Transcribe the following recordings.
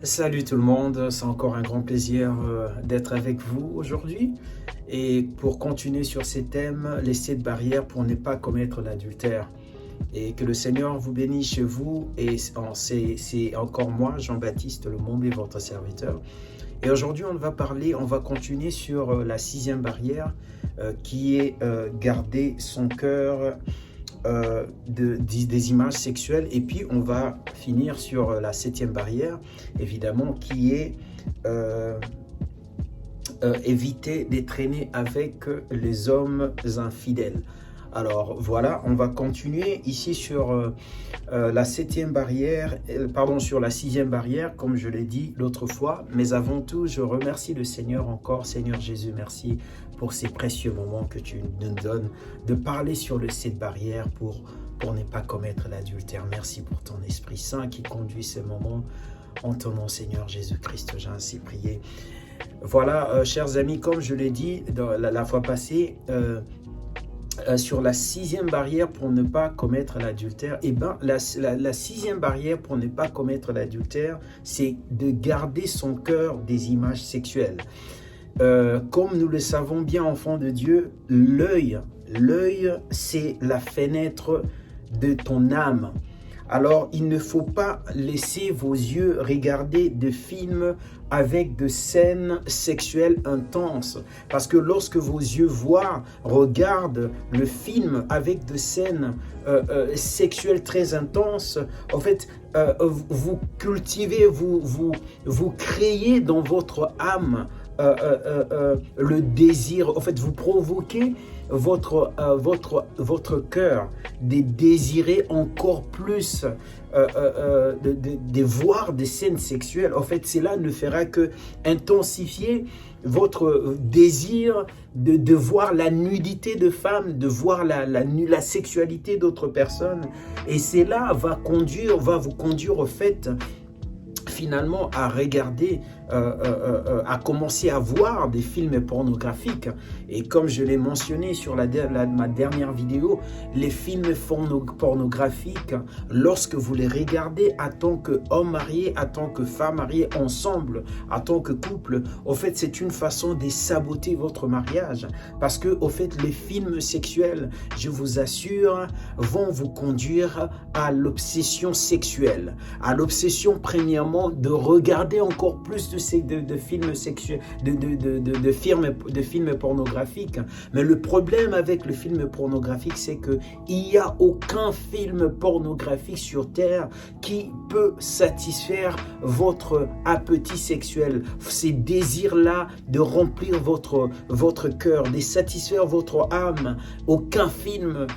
Salut tout le monde, c'est encore un grand plaisir d'être avec vous aujourd'hui et pour continuer sur ces thèmes, les 7 barrières pour ne pas commettre l'adultère. Et que le Seigneur vous bénisse chez vous et c'est encore moi, Jean-Baptiste Le Mombe, votre serviteur. Et aujourd'hui on va continuer sur la 6e barrière qui est garder son cœur des images sexuelles, et puis on va finir sur la 7e barrière, évidemment, qui est éviter de traîner avec les hommes infidèles. Alors voilà, on va continuer ici sur la 7e barrière, sur la 6e barrière, comme je l'ai dit l'autre fois. Mais avant tout, je remercie le Seigneur encore. Seigneur Jésus, merci pour ces précieux moments que tu nous donnes de parler sur les 7 barrières pour ne pas commettre l'adultère. Merci pour ton Esprit Saint qui conduit ces moments. En ton nom, Seigneur Jésus-Christ, j'ai ainsi prié. Voilà, chers amis, comme je l'ai dit la fois passée, sur la 6e barrière pour ne pas commettre l'adultère, la 6e barrière pour ne pas commettre l'adultère, c'est de garder son cœur des images sexuelles. Comme nous le savons bien, enfants de Dieu, l'œil, c'est la fenêtre de ton âme. Alors, il ne faut pas laisser vos yeux regarder de films avec de scènes sexuelles intenses. Parce que lorsque vos yeux regardent le film avec de scènes sexuelles très intenses, en fait, vous cultivez, vous créez dans votre âme le désir. En fait, vous provoquez votre cœur de désirer encore plus de voir des scènes sexuelles. En fait, cela ne fera que intensifier votre désir de voir la nudité de femmes, de voir la sexualité d'autres personnes. Et cela va vous conduire au fait finalement à regarder, à commencer à voir des films pornographiques. Et comme je l'ai mentionné sur ma dernière vidéo, les films pornographiques, lorsque vous les regardez en tant qu'homme marié, en tant que femme mariée, ensemble, en tant que couple, au fait, c'est une façon de saboter votre mariage. Parce que, au fait, les films sexuels, je vous assure, vont vous conduire à l'obsession sexuelle, à l'obsession premièrement de regarder encore plus de films sexuels, de films pornographiques. Mais le problème avec le film pornographique, c'est qu'il n'y a aucun film pornographique sur Terre qui peut satisfaire votre appétit sexuel, ces désirs-là de remplir votre cœur, de satisfaire votre âme. Aucun film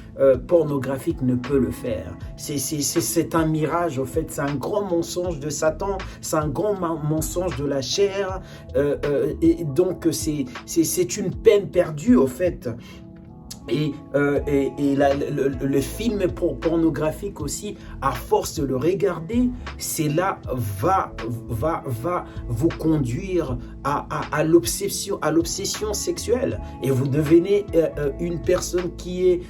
pornographique ne peut le faire. C'est un mirage, au fait. C'est un grand mensonge de Satan. C'est un grand mensonge de la chair. Et donc, c'est une peine perdue, au fait. Et le film pornographique aussi, à force de le regarder, cela va vous conduire à l'obsession sexuelle. Et vous devenez une personne qui est,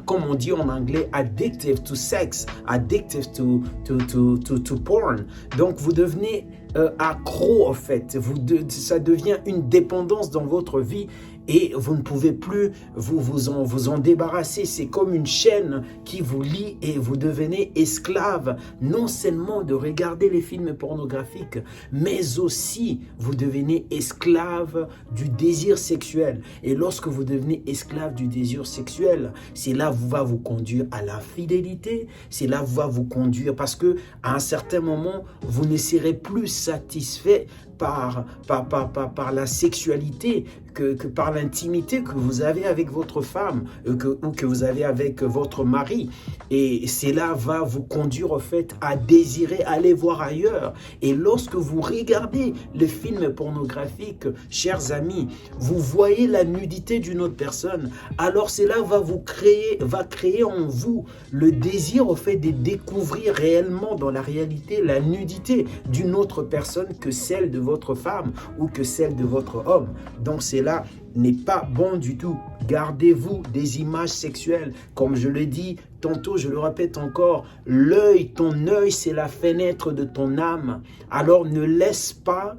comme on dit en anglais, addictive to sex, addictive to porn. Donc vous devenez accro, en fait. Ça devient une dépendance dans votre vie. Et vous ne pouvez plus vous en débarrasser. C'est comme une chaîne qui vous lie et vous devenez esclave, non seulement de regarder les films pornographiques, mais aussi vous devenez esclave du désir sexuel. Et lorsque vous devenez esclave du désir sexuel, cela va vous conduire à l'infidélité, cela va vous conduire parce que à un certain moment, vous ne serez plus satisfait par la sexualité, que par l'intimité que vous avez avec votre femme ou que vous avez avec votre mari. Et cela va vous conduire au fait à désirer aller voir ailleurs. Et lorsque vous regardez le film pornographique, chers amis, vous voyez la nudité d'une autre personne, alors cela va créer en vous le désir au fait de découvrir réellement dans la réalité la nudité d'une autre personne que celle de votre femme ou que celle de votre homme. Donc cela n'est pas bon du tout. gardez-vous des images sexuelles. Comme je l'ai dit tantôt, je le répète encore, ton œil, c'est la fenêtre de ton âme. Alors ne laisse pas,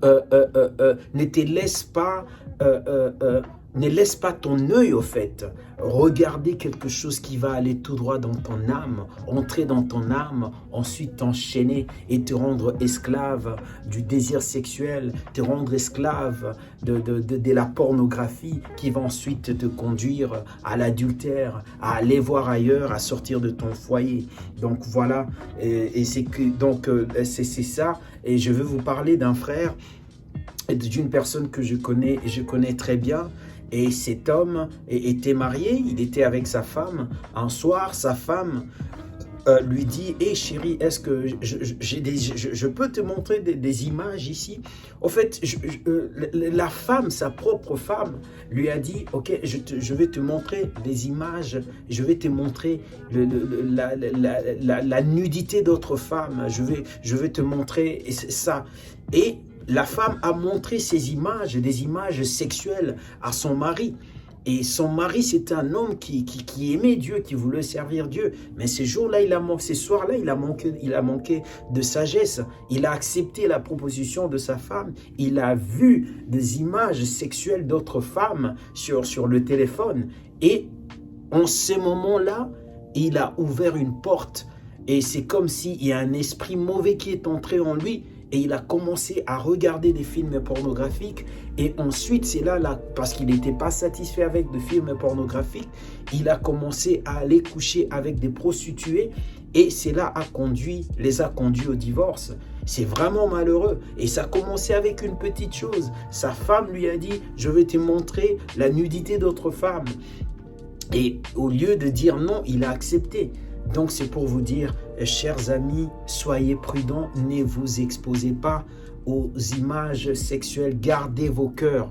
ne te laisse pas, ne laisse pas ton œil au fait regarder quelque chose qui va aller tout droit dans ton âme, entrer dans ton âme, ensuite t'enchaîner et te rendre esclave du désir sexuel, te rendre esclave de la pornographie qui va ensuite te conduire à l'adultère, à aller voir ailleurs, à sortir de ton foyer. Donc voilà, et c'est ça. Et je veux vous parler d'un frère et d'une personne que je connais très bien. Et cet homme était marié, il était avec sa femme. Un soir, sa femme lui dit « Hé chérie, est-ce que je peux te montrer des images ici ?» En fait, la femme, sa propre femme, lui a dit « Ok, je vais te montrer des images, je vais te montrer la nudité d'autres femmes, je vais te montrer ça. » Et la femme a montré des images sexuelles à son mari. Et son mari, c'était un homme qui aimait Dieu, qui voulait servir Dieu. Mais ces soirs-là, il a manqué de sagesse. Il a accepté la proposition de sa femme. Il a vu des images sexuelles d'autres femmes sur le téléphone. Et en ce moment-là, il a ouvert une porte. Et c'est comme s'il y a un esprit mauvais qui est entré en lui. Et il a commencé à regarder des films pornographiques. Et ensuite, c'est là, parce qu'il n'était pas satisfait avec des films pornographiques, il a commencé à aller coucher avec des prostituées. Et c'est là les a conduits au divorce. C'est vraiment malheureux. Et ça a commencé avec une petite chose. Sa femme lui a dit « Je vais te montrer la nudité d'autres femmes ». Et au lieu de dire non, il a accepté. Donc c'est pour vous dire, chers amis, soyez prudents, ne vous exposez pas aux images sexuelles. Gardez vos cœurs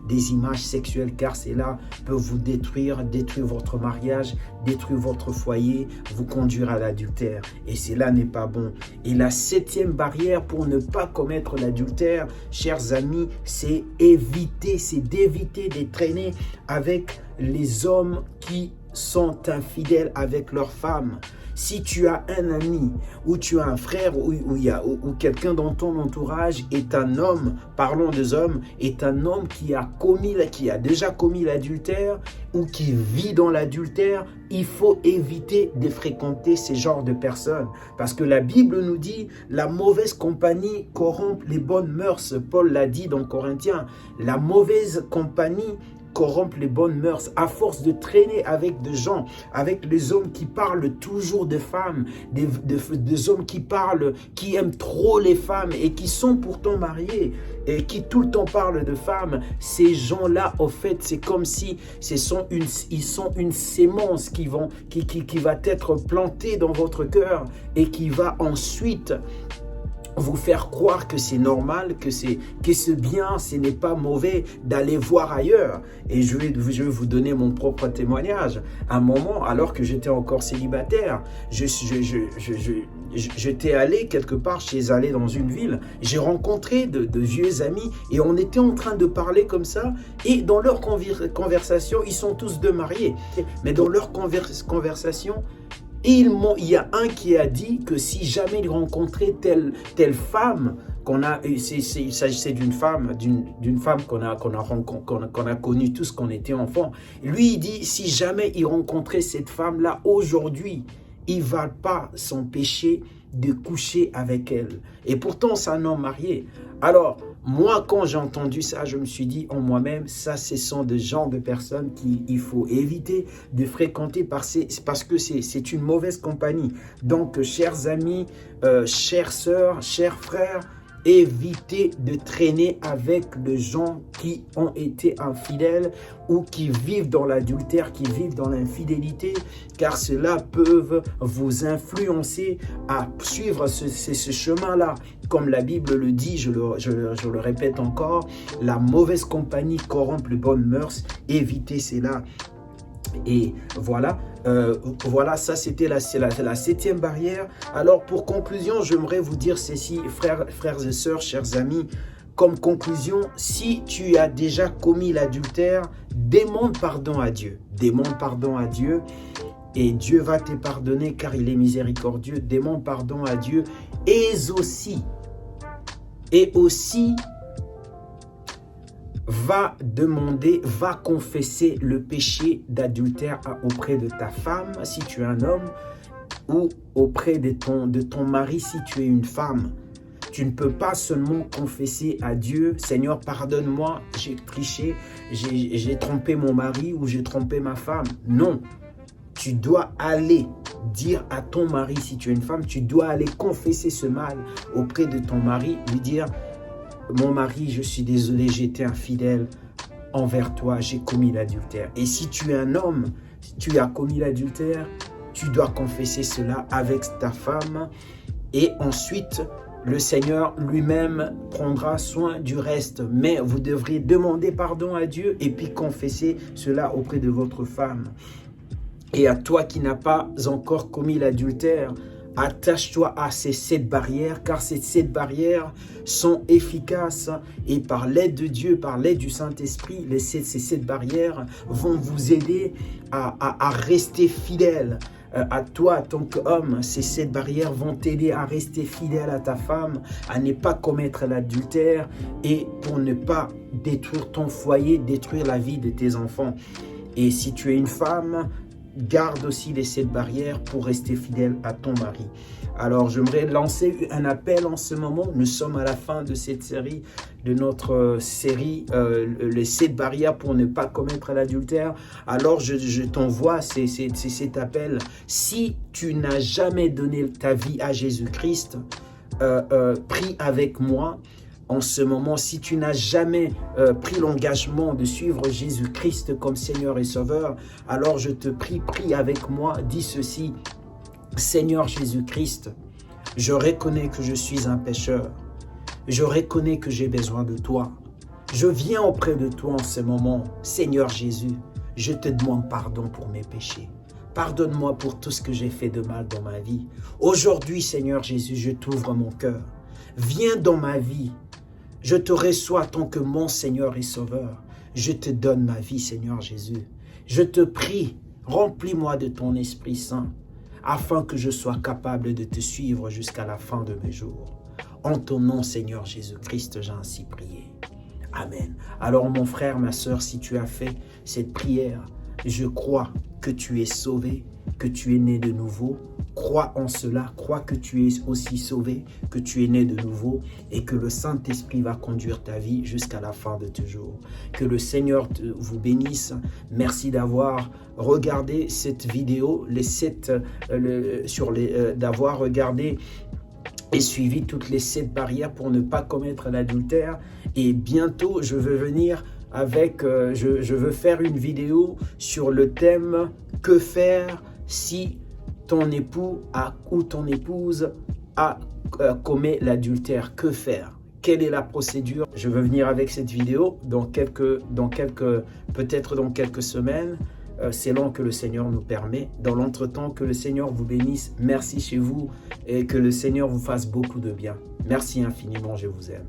des images sexuelles, car cela peut vous détruire votre mariage, détruire votre foyer, vous conduire à l'adultère. Et cela n'est pas bon. Et la 7e barrière pour ne pas commettre l'adultère, chers amis, c'est d'éviter de traîner avec les hommes qui sont infidèles avec leurs femmes. Si tu as un ami ou tu as un frère ou quelqu'un dans ton entourage est un homme, parlons des hommes, est un homme qui a déjà commis l'adultère ou qui vit dans l'adultère, il faut éviter de fréquenter ces genres de personnes. Parce que la Bible nous dit, la mauvaise compagnie corrompt les bonnes mœurs. Paul l'a dit dans Corinthiens, la mauvaise compagnie corrompre les bonnes mœurs, à force de traîner avec des gens, avec les hommes qui parlent toujours de femmes, des hommes qui aiment trop les femmes et qui sont pourtant mariés et qui tout le temps parlent de femmes. Ces gens-là, au fait, c'est comme si ils sont une sémence qui va être plantée dans votre cœur et qui va ensuite vous faire croire que c'est normal, que c'est bien, ce n'est pas mauvais d'aller voir ailleurs. Et je vais vous donner mon propre témoignage. À un moment, alors que j'étais encore célibataire, j'étais allé quelque part, allé dans une ville, j'ai rencontré de vieux amis et on était en train de parler comme ça. Et dans leur conversation, ils sont tous deux mariés, mais dans leur conversation, il y a un qui a dit que si jamais il rencontrait telle femme, il s'agissait d'une femme qu'on a connue tous quand on était enfant. Lui, il dit, si jamais il rencontrait cette femme-là aujourd'hui, il ne va pas s'empêcher de coucher avec elle. Et pourtant, c'est un homme marié. Alors, moi, quand j'ai entendu ça, je me suis dit en moi-même, ça, ce sont des genres de personnes qu'il faut éviter de fréquenter parce que c'est une mauvaise compagnie. Donc, chers amis, chères sœurs, chers frères, évitez de traîner avec des gens qui ont été infidèles ou qui vivent dans l'adultère, qui vivent dans l'infidélité, car cela peut vous influencer à suivre ce chemin-là. Comme la Bible le dit, je le répète encore, la mauvaise compagnie corrompt les bonnes mœurs, évitez cela. Et voilà, ça c'était la 7e barrière. Alors pour conclusion, j'aimerais vous dire ceci, frères et sœurs, chers amis, comme conclusion, si tu as déjà commis l'adultère, demande pardon à Dieu. Demande pardon à Dieu et Dieu va te pardonner car il est miséricordieux. Demande pardon à Dieu et aussi va confesser le péché d'adultère auprès de ta femme si tu es un homme ou auprès de ton mari si tu es une femme. Tu ne peux pas seulement confesser à Dieu, Seigneur, pardonne-moi, j'ai triché, j'ai trompé mon mari ou j'ai trompé ma femme. Non, tu dois aller dire à ton mari, si tu es une femme, tu dois aller confesser ce mal auprès de ton mari, lui dire, mon mari, je suis désolé, j'ai été infidèle envers toi, j'ai commis l'adultère. Et si tu es un homme, si tu as commis l'adultère, tu dois confesser cela avec ta femme et ensuite, le Seigneur lui-même prendra soin du reste. Mais vous devrez demander pardon à Dieu et puis confesser cela auprès de votre femme. Et à toi qui n'as pas encore commis l'adultère, attache-toi à ces 7 barrières, car ces 7 barrières sont efficaces. Et par l'aide de Dieu, par l'aide du Saint-Esprit, ces 7 barrières vont vous aider à rester fidèle. À toi, en tant qu'homme, ces 7 barrières vont t'aider à rester fidèle à ta femme, à ne pas commettre l'adultère et pour ne pas détruire ton foyer, détruire la vie de tes enfants. Et si tu es une femme, garde aussi les 7 barrières pour rester fidèle à ton mari. Alors, j'aimerais lancer un appel en ce moment. Nous sommes à la fin de cette série, de notre série, les 7 barrières pour ne pas commettre l'adultère. Alors, je t'envoie cet appel. Si tu n'as jamais donné ta vie à Jésus-Christ, prie avec moi. En ce moment, si tu n'as jamais pris l'engagement de suivre Jésus-Christ comme Seigneur et Sauveur, alors je te prie, prie avec moi, dis ceci. Seigneur Jésus-Christ, je reconnais que je suis un pécheur. Je reconnais que j'ai besoin de toi. Je viens auprès de toi en ce moment. Seigneur Jésus, je te demande pardon pour mes péchés. Pardonne-moi pour tout ce que j'ai fait de mal dans ma vie. Aujourd'hui, Seigneur Jésus, je t'ouvre mon cœur. Viens dans ma vie. Je te reçois en tant que mon Seigneur et Sauveur. Je te donne ma vie, Seigneur Jésus. Je te prie, remplis-moi de ton Esprit Saint, afin que je sois capable de te suivre jusqu'à la fin de mes jours. En ton nom, Seigneur Jésus-Christ, j'ai ainsi prié. Amen. Alors, mon frère, ma sœur, si tu as fait cette prière, je crois que tu es sauvé, que tu es né de nouveau. Crois en cela, crois que tu es aussi sauvé, que tu es né de nouveau et que le Saint-Esprit va conduire ta vie jusqu'à la fin de tes jours. Que le Seigneur vous bénisse. Merci d'avoir regardé cette vidéo, d'avoir regardé et suivi toutes les 7 barrières pour ne pas commettre l'adultère. Et bientôt, je veux venir avec, je veux faire une vidéo sur le thème « Que faire si ton époux ou ton épouse a commis l'adultère, que faire? Quelle est la procédure? Je veux venir avec cette vidéo peut-être dans quelques semaines, selon que le Seigneur nous permet. Dans l'entretemps, que le Seigneur vous bénisse. Merci chez vous et que le Seigneur vous fasse beaucoup de bien. Merci infiniment, je vous aime.